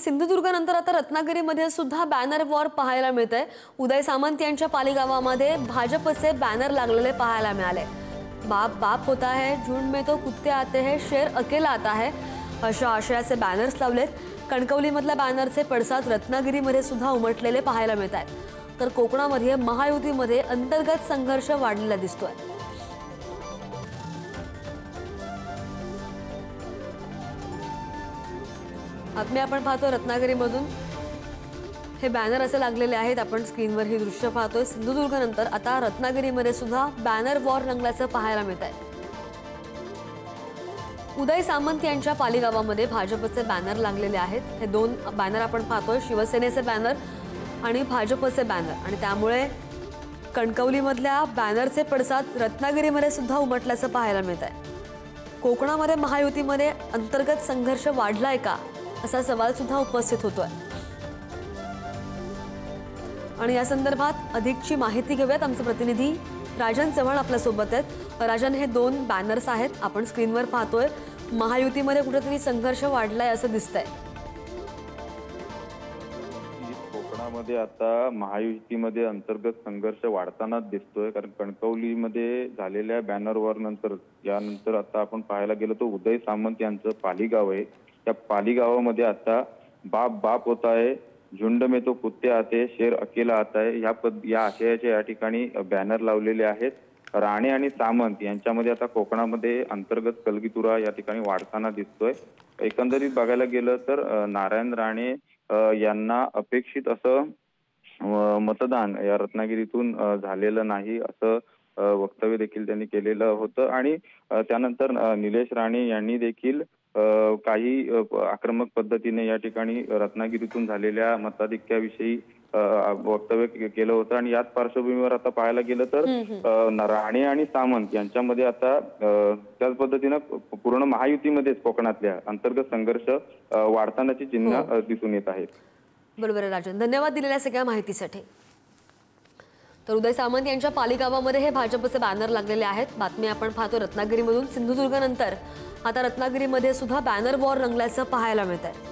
सिंधुदुर्गानंतर आता रत्नागिरीमध्ये सुद्धा बॅनर वॉर पाहायला मिळतंय। उदय सामंत यांच्या पालिगावामध्ये भाजपचे बॅनर लागलेले पाहायला मिळाले। बाप बाप होता है, झुंड में तो कुत्ते आते हैं, शेर अकेला आता है अशा आशयाचे बॅनर्स लावलेत। कणकवलीमधल्या बॅनरचे पडसाद रत्नागिरीमध्ये सुद्धा उमटलेले पाहायला मिळत आहेत। तर कोकणामध्ये महायुतीमध्ये अंतर्गत संघर्ष वाढलेला दिसतोय। आत्मे आपण पाहतो रत्नागिरीमधून हे बॅनर असे लागलेले आहेत। आपण स्क्रीनवर ही दृश्य पाहतोय। सिंधुदुर्गानंतर आता रत्नागिरीमध्ये सुद्धा बॅनर वॉर रंगल्याचं पाहायला मिळत आहे। उदय सामंत यांच्या पालिगावामध्ये भाजपचे बॅनर लागलेले आहेत। हे दोन बॅनर आपण पाहतोय, शिवसेनेचे बॅनर आणि भाजपचे बॅनर, आणि त्यामुळे कणकवलीमधल्या बॅनरचे पडसाद रत्नागिरीमध्ये सुद्धा उमटल्याचं पाहायला मिळत आहे। कोकणामध्ये महायुतीमध्ये अंतर्गत संघर्ष वाढलाय का असा सवाल सुद्धा उपस्थित होतोय। आणि या संदर्भात अधिकची माहिती घेऊयात। आमचे प्रतिनिधी राजन चव्हाण आपल्या सोबत आहेत। राजन, हे दोन बॅनर्स आहेत, आपण स्क्रीनवर पाहतोय। महायुतीमध्ये कुठेतरी संघर्ष वाढलाय असं दिसतंय। कोकणामध्ये आता महायुतीमध्ये अंतर्गत संघर्ष वाढतानाच दिसतोय, कारण कणकवलीमध्ये झालेल्या बॅनरवर नंतर यानंतर आता आपण पाहायला गेलो तो उदय सामंत यांचं पालिगाव आहे। त्या पालिगावामध्ये आता बाप बाप होता है, झुंड में तो कुत्ते आते, शेर अकेला आता है या आशयाचे या ठिकाणी बॅनर लावलेले आहेत। राणे आणि सामंत यांच्यामध्ये आता कोकणामध्ये अंतर्गत कलगीतुरा या ठिकाणी वाढताना दिसतोय। एकंदरीत बघायला गेलं तर नारायण राणे यांना अपेक्षित असं मतदान या रत्नागिरीतून झालेलं नाही असं वक्तव्य देखील त्यांनी केलेलं होतं। आणि त्यानंतर निलेश राणे यांनी देखील काही आक्रमक पद्धतीने या ठिकाणी रत्नागिरीतून झालेल्या मताधिक्याविषयी वक्तव्य केलं होतं। आणि याच पार्श्वभूमीवर आता पाहायला गेलं तर राणे आणि सामंत यांच्यामध्ये आता त्याच पद्धतीनं पूर्ण महायुतीमध्येच कोकणातल्या अंतर्गत संघर्ष वाढतानाची चिन्ह दिसून येत आहेत। बरोबर आहे राजन, धन्यवाद दिलेल्या सगळ्या माहितीसाठी। तर उदय सामंत यांच्या पालिगावामध्ये हे भाजपचे बॅनर लागलेले आहेत। बातमी आपण पाहतो रत्नागिरीमधून। सिंधुदुर्गानंतर आता रत्नागिरीमध्ये सुद्धा बॅनर वॉर रंगल्याचं पाहायला मिळत आहे।